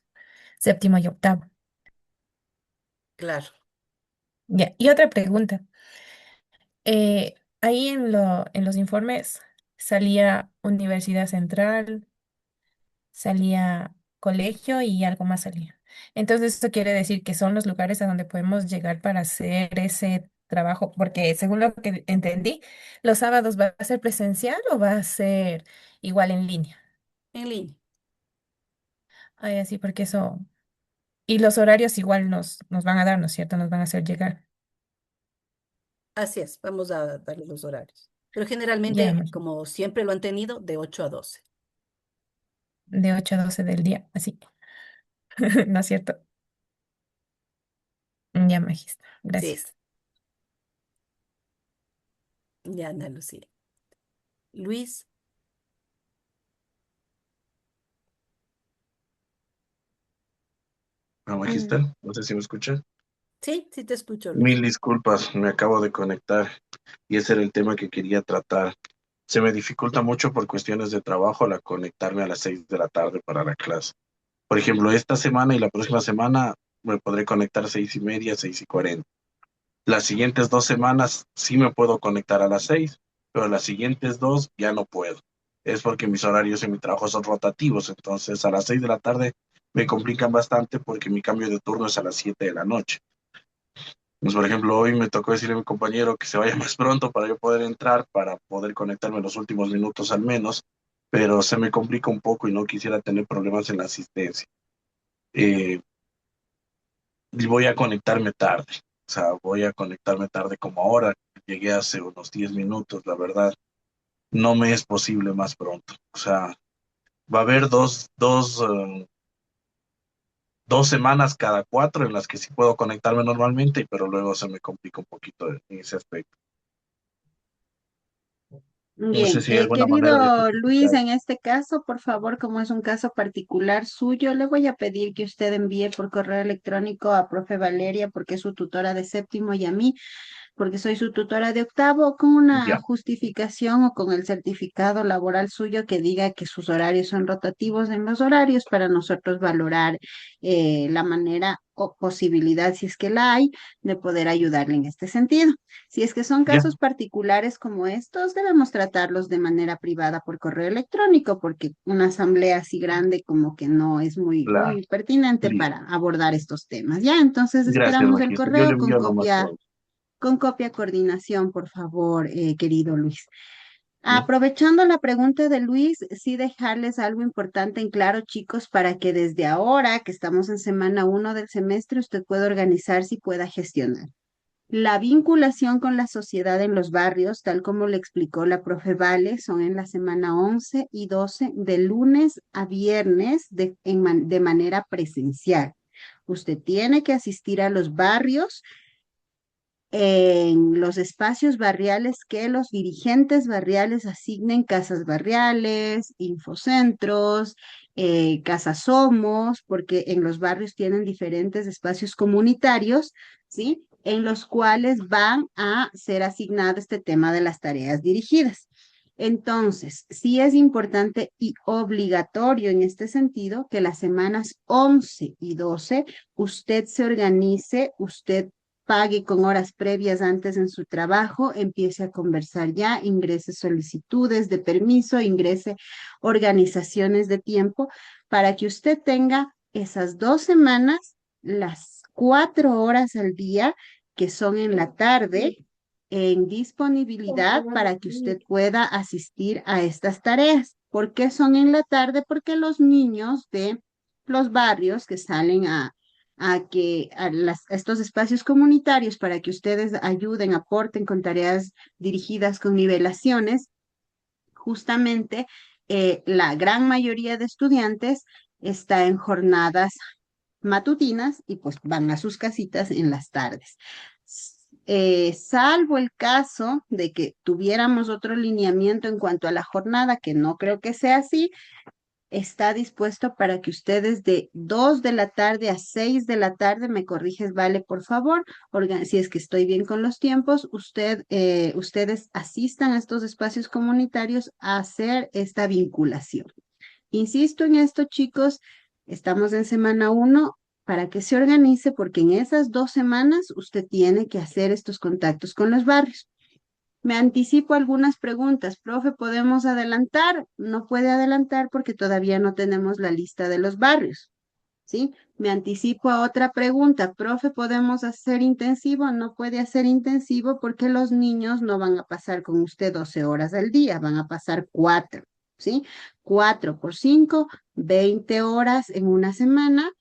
séptimo y octavo. Claro. Ya, y otra pregunta. Ahí en los informes salía Universidad Central, salía colegio y algo más salía. Entonces, eso quiere decir que son los lugares a donde podemos llegar para hacer ese trabajo, porque según lo que entendí, los sábados va a ser presencial o va a ser igual en línea. En línea. Ay, así, porque eso, y los horarios igual nos van a dar, ¿no es cierto? Nos van a hacer llegar. Así es, vamos a darle los horarios. Pero Ya, generalmente, imagino, como siempre lo han tenido, de 8 a 12. de 8 a 12 del día, así, ¿no es cierto? Ya, magistra, Sí, gracias. ya, Ana Lucía. Luis, Magister, no sé si me escucha. sí te escucho, Luis. Mil disculpas, me acabo de conectar y ese era el tema que quería tratar. Se me dificulta mucho por cuestiones de trabajo la conectarme a las 6 de la tarde para la clase. Por ejemplo, esta semana y la próxima semana me podré conectar 6:30, 6:40. Las siguientes 2 semanas sí me puedo conectar a las 6, pero las siguientes 2 ya no puedo. Es porque mis horarios en mi trabajo son rotativos, entonces a las 6 de la tarde me complican bastante porque mi cambio de turno es a las 7 de la noche. Pues, por ejemplo, hoy me tocó decirle a mi compañero que se vaya más pronto para yo poder entrar, para poder conectarme en los últimos minutos al menos, pero se me complica un poco y no quisiera tener problemas en la asistencia. Y voy a conectarme tarde, o sea, voy a conectarme tarde como ahora, llegué hace unos 10 minutos, la verdad, no me es posible más pronto. O sea, va a haber dos semanas cada 4 en las que sí puedo conectarme normalmente, pero luego se me complica un poquito en ese aspecto. No sé Bien, si hay alguna manera de querido Luis, justificar. en este caso, por favor, como es un caso particular suyo, le voy a pedir que usted envíe por correo electrónico a profe Valeria, porque es su tutora de séptimo, y a mí, porque soy su tutora de octavo, con una Ya, justificación o con el certificado laboral suyo que diga que sus horarios son rotativos en los horarios para nosotros valorar la manera o posibilidad, si es que la hay, de poder ayudarle en este sentido. Si es que son ya, casos particulares como estos, debemos tratarlos de manera privada por correo electrónico, porque una asamblea así grande como que no es claro, muy pertinente listo. para abordar estos temas. Ya, entonces Gracias, esperamos el Magista. Yo le correo envío lo más pronto. con copia coordinación, por favor, querido Luis. ¿Ya? Aprovechando la pregunta de Luis, sí dejarles algo importante en claro, chicos, para que desde ahora, que estamos en semana 1 del semestre, usted pueda organizarse y pueda gestionar. La vinculación con la sociedad en los barrios, tal como le explicó la profe Vale, son en la semana 11 y 12, de lunes a viernes de manera presencial. Usted tiene que asistir a los barrios en los espacios barriales que los dirigentes barriales asignen: casas barriales, infocentros, casas Somos, porque en los barrios tienen diferentes espacios comunitarios, ¿sí? En los cuales van a ser asignado este tema de las tareas dirigidas. Entonces, sí es importante y obligatorio en este sentido que las semanas 11 y 12 usted se organice, usted pague con horas previas antes en su trabajo, empiece a conversar ya, ingrese solicitudes de permiso, ingrese organizaciones de tiempo para que usted tenga esas 2 semanas, las 4 horas al día que son en la tarde, en disponibilidad para que usted pueda asistir a estas tareas. ¿Por qué son en la tarde? Porque los niños de los barrios que salen a estos espacios comunitarios para que ustedes ayuden, aporten con tareas dirigidas con nivelaciones, justamente la gran mayoría de estudiantes está en jornadas matutinas y pues van a sus casitas en las tardes. Salvo el caso de que tuviéramos otro lineamiento en cuanto a la jornada, que no creo que sea así, está dispuesto para que ustedes de 2 de la tarde a 6 de la tarde, me corriges, Vale, por favor, si es que estoy bien con los tiempos, ustedes asistan a estos espacios comunitarios a hacer esta vinculación. Insisto en esto, chicos, estamos en semana 1 para que se organice, porque en esas 2 semanas usted tiene que hacer estos contactos con los barrios. Me anticipo algunas preguntas. Profe, ¿podemos adelantar? No puede adelantar porque todavía no tenemos la lista de los barrios, ¿sí? Me anticipo a otra pregunta. Profe, ¿podemos hacer intensivo? No puede hacer intensivo porque los niños no van a pasar con usted 12 horas al día, van a pasar 4, ¿sí? 4 por 5, 20 horas en una semana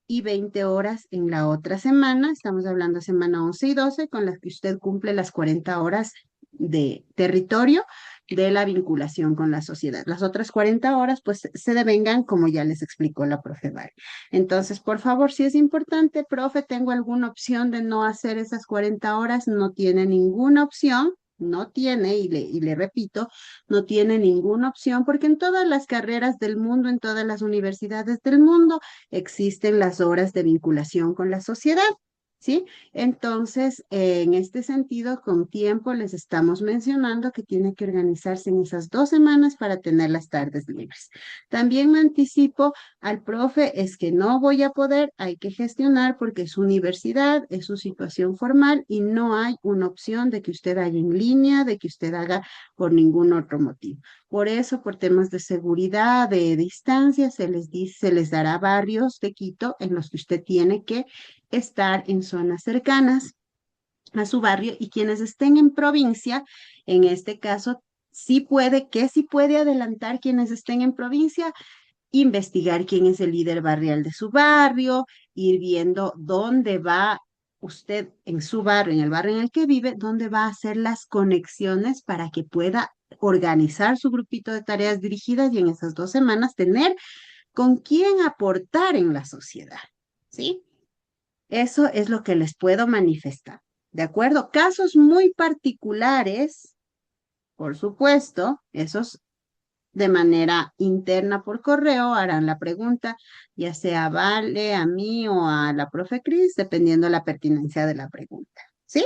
y 20 horas en la otra semana. Estamos hablando de semana 11 y 12, con las que usted cumple las 40 horas de territorio de la vinculación con la sociedad. Las otras 40 horas, pues, se devengan, como ya les explicó la profe Val. Entonces, por favor, si es importante, profe, ¿tengo alguna opción de no hacer esas 40 horas? No tiene ninguna opción. No tiene, y le repito, no tiene ninguna opción, porque en todas las carreras del mundo, en todas las universidades del mundo, existen las horas de vinculación con la sociedad, ¿sí? Entonces, en este sentido, con tiempo les estamos mencionando que tiene que organizarse en esas 2 semanas para tener las tardes libres. También me anticipo al profe, es que no voy a poder, hay que gestionar porque es universidad, es su situación formal y no hay una opción de que usted haga en línea, de que usted haga por ningún otro motivo. Por eso, por temas de seguridad, de distancia, se les dará barrios de Quito en los que usted tiene que estar en zonas cercanas a su barrio, y quienes estén en provincia, en este caso, sí puede adelantar quienes estén en provincia, investigar quién es el líder barrial de su barrio, ir viendo dónde va usted en su barrio, en el barrio en el que vive, dónde va a hacer las conexiones para que pueda organizar su grupito de tareas dirigidas y en esas 2 semanas tener con quién aportar en la sociedad, ¿sí? Eso es lo que les puedo manifestar. ¿De acuerdo? Casos muy particulares, por supuesto, esos de manera interna por correo harán la pregunta, ya sea a Vale, a mí o a la profe Cris, dependiendo la pertinencia de la pregunta. ¿Sí?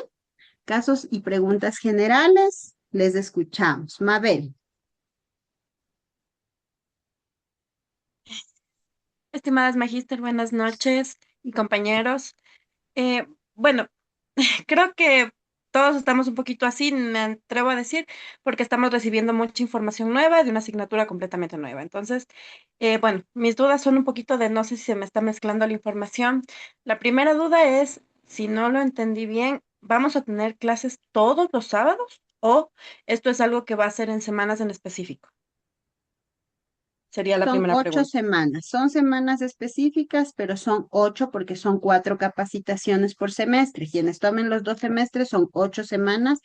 Casos y preguntas generales, les escuchamos. Mabel. Estimadas magíster, buenas noches y compañeros. Bueno, creo que todos estamos un poquito así, me atrevo a decir, porque estamos recibiendo mucha información nueva de una asignatura completamente nueva. Entonces, bueno, mis dudas son un poquito de no sé si se me está mezclando la información. La primera duda es, si no lo entendí bien, ¿vamos a tener clases todos los sábados o esto es algo que va a ser en semanas en específico? Sería la Son primera 8 pregunta. semanas, son semanas específicas, pero son 8 porque son 4 capacitaciones por semestre. Quienes tomen los 2 semestres son 8 semanas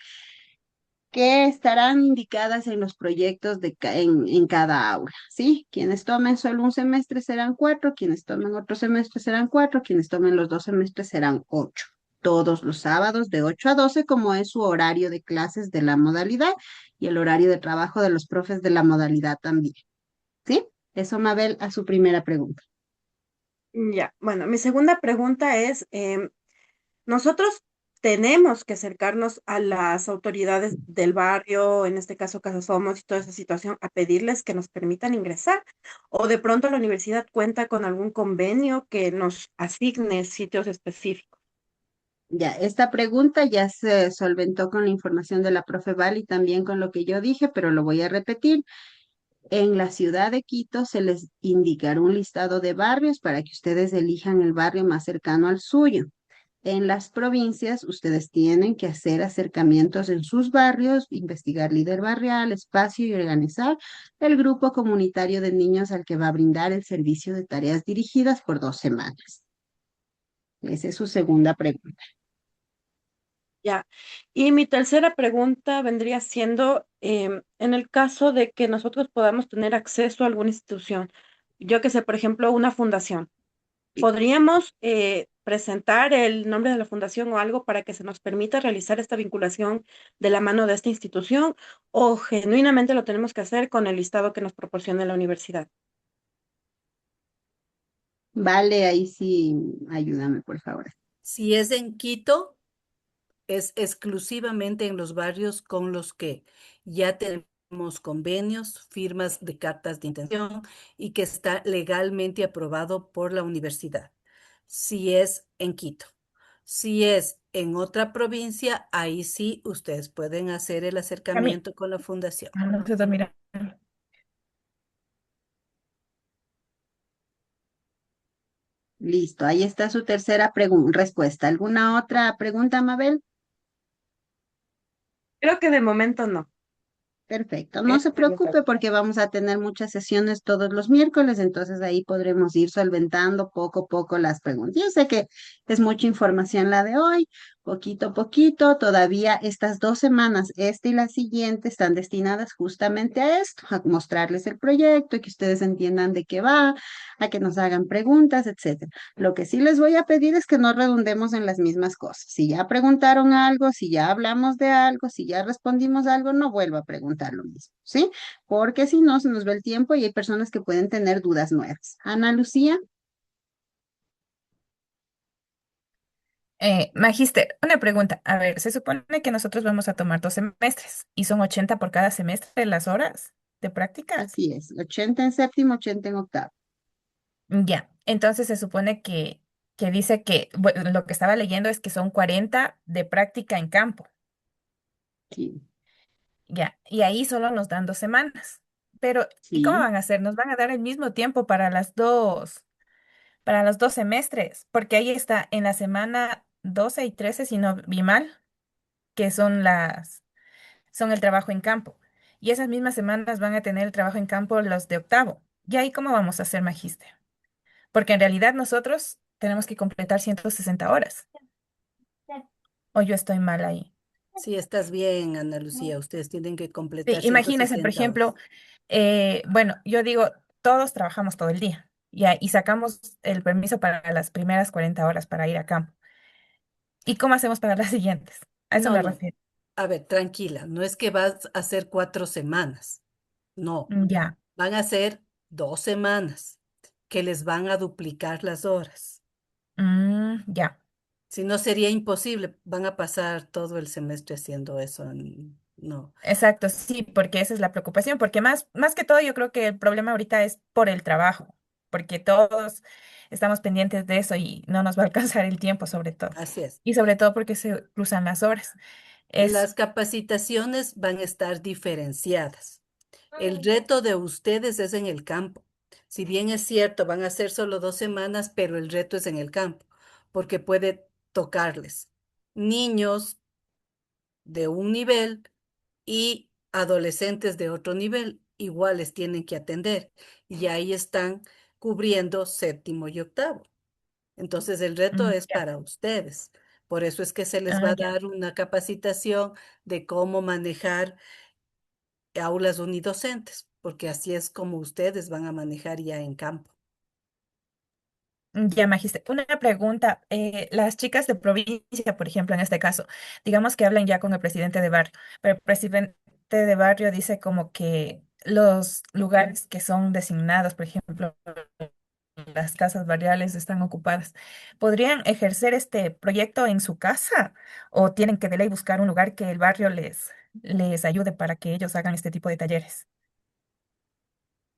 que estarán indicadas en los proyectos en cada aula, ¿sí? Quienes tomen solo un semestre serán 4, quienes tomen otro semestre serán 4, quienes tomen los 2 semestres serán 8. Todos los sábados de 8 a 12, como es su horario de clases de la modalidad y el horario de trabajo de los profes de la modalidad también, ¿sí? Eso, Mabel, a su primera pregunta. Ya, bueno, mi segunda pregunta es, nosotros tenemos que acercarnos a las autoridades del barrio, en este caso Casa Somos y toda esa situación, a pedirles que nos permitan ingresar. O de pronto la universidad cuenta con algún convenio que nos asigne sitios específicos. Ya, esta pregunta ya se solventó con la información de la profe Val y también con lo que yo dije, pero lo voy a repetir. En la ciudad de Quito se les indicará un listado de barrios para que ustedes elijan el barrio más cercano al suyo. En las provincias, ustedes tienen que hacer acercamientos en sus barrios, investigar líder barrial, espacio y organizar el grupo comunitario de niños al que va a brindar el servicio de tareas dirigidas por 2 semanas. Esa es su segunda pregunta. Ya. Y mi tercera pregunta vendría siendo, en el caso de que nosotros podamos tener acceso a alguna institución, yo que sé, por ejemplo, una fundación. ¿Podríamos presentar el nombre de la fundación o algo para que se nos permita realizar esta vinculación de la mano de esta institución o genuinamente lo tenemos que hacer con el listado que nos proporcione la universidad? Vale, ahí sí, ayúdame, por favor. Si es en Quito, es exclusivamente en los barrios con los que ya tenemos convenios, firmas de cartas de intención y que está legalmente aprobado por la universidad. Si es en Quito. Si es en otra provincia, ahí sí ustedes pueden hacer el A mí, acercamiento con la fundación. no se dormirá. Listo, ahí está su tercera respuesta. ¿Alguna otra pregunta, Mabel? Creo que de momento no. Perfecto, no Esa se es mi preocupe pregunta. porque vamos a tener muchas sesiones todos los miércoles, entonces ahí podremos ir solventando poco a poco las preguntas. Yo sé que es mucha información la de hoy, poquito a poquito, todavía estas 2 semanas, esta y la siguiente, están destinadas justamente a esto, a mostrarles el proyecto, y que ustedes entiendan de qué va, a que nos hagan preguntas, etcétera. Lo que sí les voy a pedir es que no redundemos en las mismas cosas. Si ya preguntaron algo, si ya hablamos de algo, si ya respondimos algo, no vuelva a preguntar lo mismo, ¿sí? Porque si no, se nos va el tiempo y hay personas que pueden tener dudas nuevas. Ana Lucía. Magíster, una pregunta. A ver, se supone que nosotros vamos a tomar 2 semestres y son 80 por cada semestre las horas de práctica. Así es, 80 en séptimo, 80 en octavo. Ya, entonces se supone que dice que, bueno, lo que estaba leyendo es que son 40 de práctica en campo. Sí, Ya, y ahí solo nos dan 2 semanas. Pero, ¿y cómo sí. van a hacer? Nos van a dar el mismo tiempo para los dos semestres, porque ahí está en la semana 12 y 13 si no vi mal. que son el trabajo en campo. Y esas mismas semanas van a tener el trabajo en campo los de octavo. ¿Y ahí cómo vamos a hacer magíster? Porque en realidad nosotros tenemos que completar 160 horas. ¿O yo estoy mal ahí? Sí, estás bien, Ana Lucía. Ustedes tienen que Sí, completar imagínense, por 160 horas. ejemplo, bueno, yo digo, todos trabajamos todo el día, ya, y sacamos el permiso para las primeras 40 horas para ir a campo. ¿Y cómo hacemos para las siguientes? A eso No, me no. refiero. A ver, tranquila. No es que vas a hacer 4 semanas. No. Ya. Van a ser 2 semanas que les van a duplicar las horas. Ya. Si no, sería imposible. Van a pasar todo el semestre haciendo eso. No. Exacto, sí, porque esa es la preocupación, porque más que todo yo creo que el problema ahorita es por el trabajo, porque todos estamos pendientes de eso y no nos va a alcanzar el tiempo sobre todo. Así es. Y sobre todo porque se cruzan las horas. Eso. Las capacitaciones van a estar diferenciadas. El reto de ustedes es en el campo. Si bien es cierto, van a ser solo 2 semanas, pero el reto es en el campo, porque puede tocarles niños de un nivel y adolescentes de otro nivel, iguales tienen que atender. Y ahí están cubriendo séptimo y octavo. Entonces el reto es Ya. para ustedes. Por eso es que se les va Ah, a ya. dar una capacitación de cómo manejar aulas unidocentes, porque así es como ustedes van a manejar ya en campo. Ya, Magister. Una pregunta. Las chicas de provincia, por ejemplo, en este caso, digamos que hablan ya con el presidente de barrio, pero el presidente de barrio dice como que los lugares que son designados, por ejemplo, las casas barriales están ocupadas. ¿Podrían ejercer este proyecto en su casa o tienen que de ley buscar un lugar que el barrio les ayude para que ellos hagan este tipo de talleres?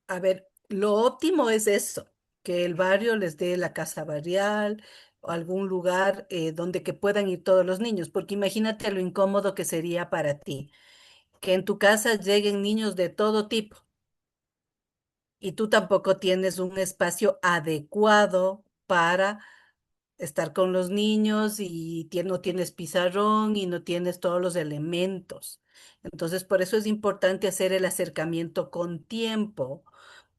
A ver, lo óptimo es eso, que el barrio les dé la casa barrial o algún lugar donde que puedan ir todos los niños, porque imagínate lo incómodo que sería para ti, que en tu casa lleguen niños de todo tipo y tú tampoco tienes un espacio adecuado para estar con los niños y no tienes pizarrón y no tienes todos los elementos. Entonces, por eso es importante hacer el acercamiento con tiempo.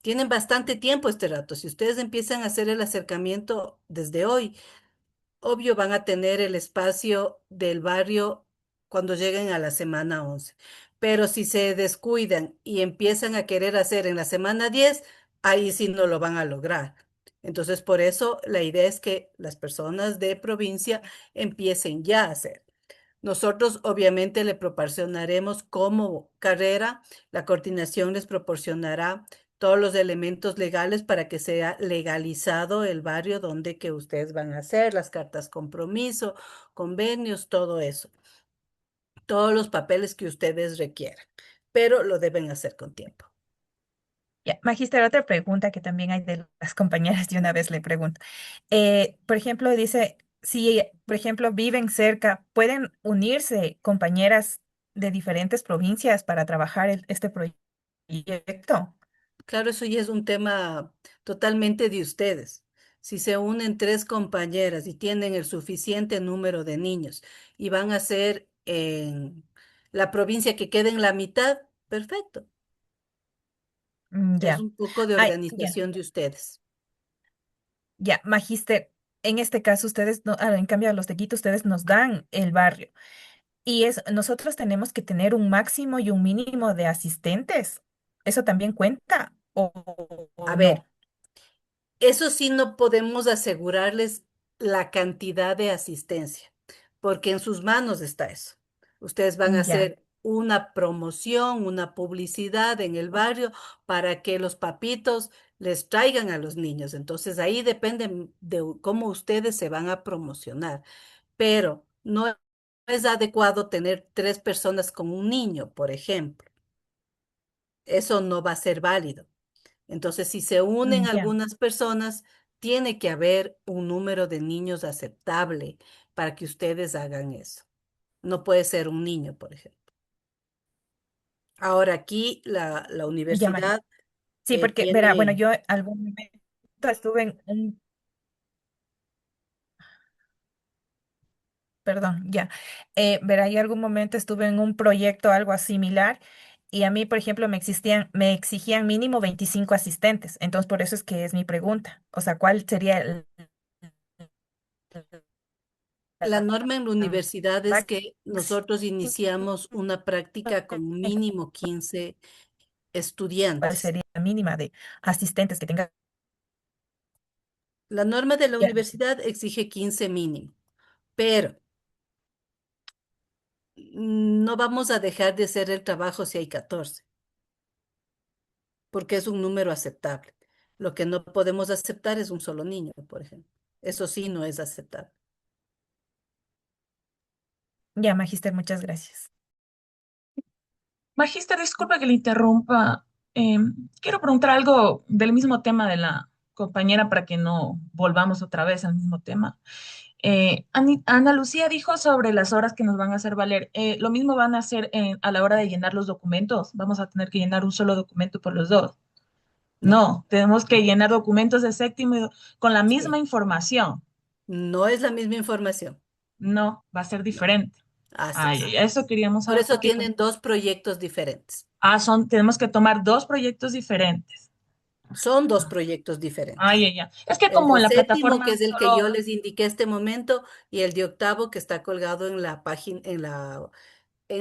Tienen bastante tiempo este rato. Si ustedes empiezan a hacer el acercamiento desde hoy, obvio van a tener el espacio del barrio cuando lleguen a la semana 11. Pero si se descuidan y empiezan a querer hacer en la semana 10, ahí sí no lo van a lograr. Entonces, por eso la idea es que las personas de provincia empiecen ya a hacer. Nosotros obviamente le proporcionaremos como carrera, la coordinación les proporcionará todos los elementos legales para que sea legalizado el barrio donde que ustedes van a hacer, las cartas compromiso, convenios, todo eso, todos los papeles que ustedes requieran, pero lo deben hacer con tiempo. Ya, Magister, otra pregunta que también hay de las compañeras, de una vez le pregunto. Por ejemplo, dice, si, por ejemplo, viven cerca, ¿pueden unirse compañeras de diferentes provincias para trabajar este proyecto? Claro, eso ya es un tema totalmente de ustedes. Si se unen 3 compañeras y tienen el suficiente número de niños y van a ser en la provincia que quede en la mitad, perfecto. Es Ya. un poco de Ay, ya, organización de ustedes. ya, Magister, en este caso ustedes, no, en cambio a los de Quito, ustedes nos dan el barrio. Nosotros tenemos que tener un máximo y un mínimo de asistentes. ¿Eso también cuenta A o ver, no? eso sí no podemos asegurarles la cantidad de asistencia, porque en sus manos está eso. Ustedes van a Ya. hacer una promoción, una publicidad en el barrio para que los papitos les traigan a los niños. Entonces ahí depende de cómo ustedes se van a promocionar. Pero no es adecuado tener 3 personas con un niño, por ejemplo. Eso no va a ser válido. Entonces, si se unen Ya. algunas personas, tiene que haber un número de niños aceptable para que ustedes hagan eso. No puede ser un niño, por ejemplo. Ahora aquí la Ya, Mari. universidad Sí, porque, verá, bueno, tiene, yo algún momento estuve en un... perdón, ya. Verá, yo algún momento estuve en un proyecto algo similar y a mí, por ejemplo, me exigían mínimo 25 asistentes. Entonces, por eso es que es mi pregunta. O sea, ¿cuál sería La norma en la la universidad es que nosotros máxima? iniciamos una práctica con mínimo 15 ¿Cuál estudiantes. sería la mínima de asistentes que tenga? La norma de la Ya. universidad exige 15 mínimo, pero no vamos a dejar de hacer el trabajo si hay 14, porque es un número aceptable. Lo que no podemos aceptar es un solo niño, por ejemplo. Eso sí no es aceptable. Ya, Magíster, muchas gracias. Magíster, disculpe que le interrumpa. Quiero preguntar algo del mismo tema de la compañera para que no volvamos otra vez al mismo tema. Ana Lucía dijo sobre las horas que nos van a hacer valer. Lo mismo van a hacer a la hora de llenar los documentos. Vamos a tener que llenar un solo documento por los dos. No, No, tenemos que llenar documentos de séptimo con la misma sí, información. no es la misma información. No, va a ser No, diferente. así Ay, es. ay, eso queríamos Por saber eso porque tienen dos proyectos diferentes. tenemos que tomar dos proyectos diferentes. Son dos proyectos diferentes. Ay, ay, ay. Es que El como de en la séptimo, que plataforma es el que yo solo, les indiqué este momento, y el de octavo, que está colgado en la página, en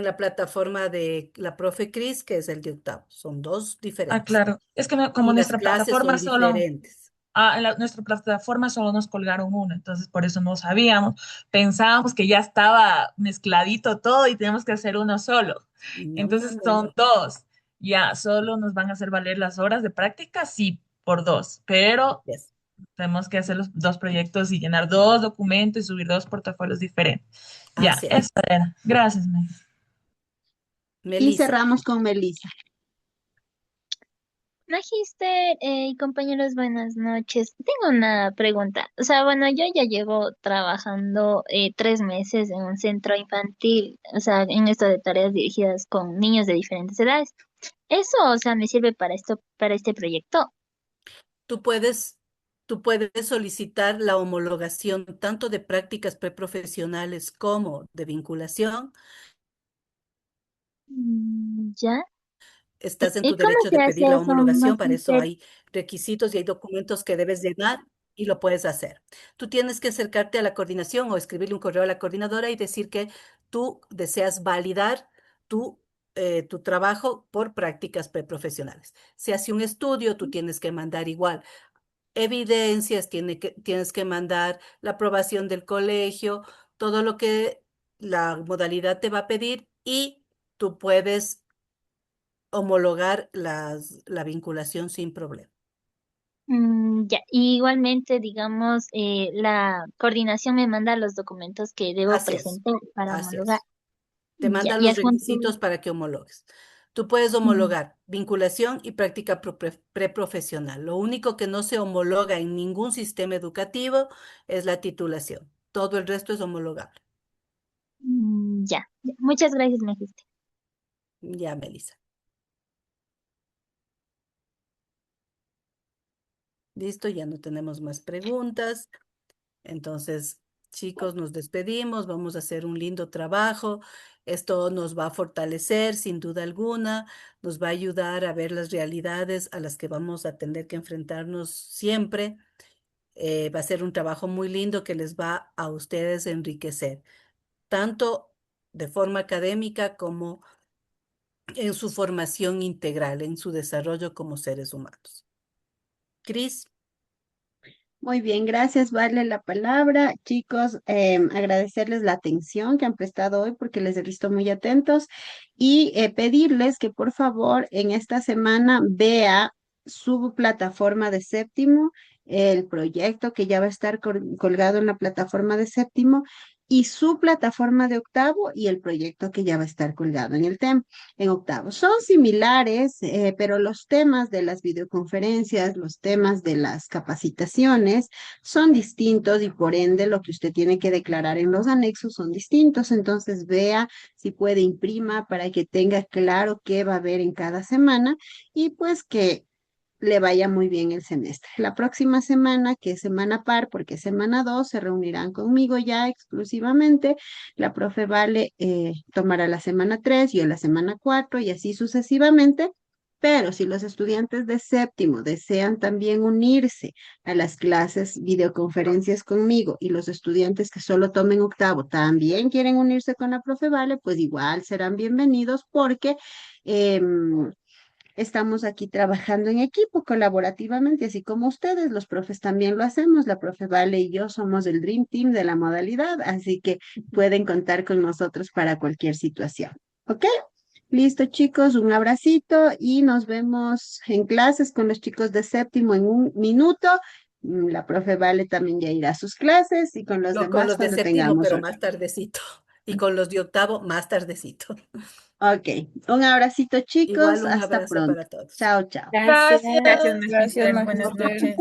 la plataforma de la profe Cris, que es el de octavo. Son dos diferentes. claro, es que como Y las nuestra clases plataforma son solo, diferentes. nuestra plataforma solo nos colgaron uno, entonces por eso no sabíamos. Pensábamos que ya estaba mezcladito todo y tenemos que hacer uno solo. No, no, Entonces no, son no. dos. Ya, solo nos van a hacer valer las horas de práctica, sí, por dos, pero Yes. tenemos que hacer los dos proyectos y llenar dos documentos y subir dos portafolios diferentes. Ya, Así es. eso era. Gracias, May. Y Melissa. cerramos con Melissa. Magister y compañeros, buenas noches. Tengo una pregunta. O sea, bueno, yo ya llevo trabajando 3 meses en un centro infantil, o sea, en esto de tareas dirigidas con niños de diferentes edades. Eso, o sea, me sirve para esto, para este proyecto. Tú puedes, tú puedes solicitar la homologación tanto de prácticas preprofesionales como de vinculación. ¿Ya? Estás en tu ¿Y cómo derecho de se hace pedir la eso, homologación, para eso Magister? hay requisitos y hay documentos que debes llenar y lo puedes hacer. Tú tienes que acercarte a la coordinación o escribirle un correo a la coordinadora y decir que tú deseas validar tu, tu trabajo por prácticas preprofesionales. Se hace un estudio, tú tienes que mandar igual evidencias, tienes que mandar la aprobación del colegio, todo lo que la modalidad te va a pedir y tú puedes homologar la vinculación sin problema. Ya, y igualmente, digamos, la coordinación me manda los documentos que debo Así es, presentar para así homologar. es. Te Ya, mandan y los adjunto. requisitos para que homologues. Tú puedes mm, homologar vinculación y práctica preprofesional. Lo único que no se homologa en ningún sistema educativo es la titulación. Todo el resto es homologable. ya, ya. Muchas gracias, Magister. Ya, Melissa. Listo, ya no tenemos más preguntas. Entonces, chicos, nos despedimos, vamos a hacer un lindo trabajo. Esto nos va a fortalecer sin duda alguna, nos va a ayudar a ver las realidades a las que vamos a tener que enfrentarnos siempre. Va a ser un trabajo muy lindo que les va a ustedes enriquecer, tanto de forma académica como en su formación integral, en su desarrollo como seres humanos. Cris. Muy bien, gracias. Vale la palabra. Chicos, agradecerles la atención que han prestado hoy porque les he visto muy atentos y pedirles que por favor en esta semana vea su plataforma de séptimo, el proyecto que ya va a estar colgado en la plataforma de séptimo y su plataforma de octavo y el proyecto que ya va a estar colgado en el en octavo. Son similares, pero los temas de las videoconferencias, los temas de las capacitaciones son distintos y por ende lo que usted tiene que declarar en los anexos son distintos. Entonces vea si puede imprima para que tenga claro qué va a haber en cada semana y pues que le vaya muy bien el semestre. La próxima semana, que es semana par, porque es semana 2, se reunirán conmigo ya exclusivamente. La profe Vale tomará la semana 3, yo la semana 4 y así sucesivamente. Pero si los estudiantes de séptimo desean también unirse a las clases videoconferencias conmigo y los estudiantes que solo tomen octavo también quieren unirse con la profe Vale, pues igual serán bienvenidos porque estamos aquí trabajando en equipo, colaborativamente, así como ustedes, los profes también lo hacemos. La profe Vale y yo somos el Dream Team de la modalidad, así que pueden contar con nosotros para cualquier situación. ¿Ok? Listo, chicos, un abracito y nos vemos en clases con los chicos de séptimo en un minuto. La profe Vale también ya irá a sus clases y con los No, con demás los de cuando séptimo, tengamos pero hora. más tardecito. Y con los de octavo, más tardecito. Ok, un abracito, chicos, Igual un hasta abrazo pronto. para todos. Chao, chao. Gracias, Gracias. Magister. Buenas Magister. noches.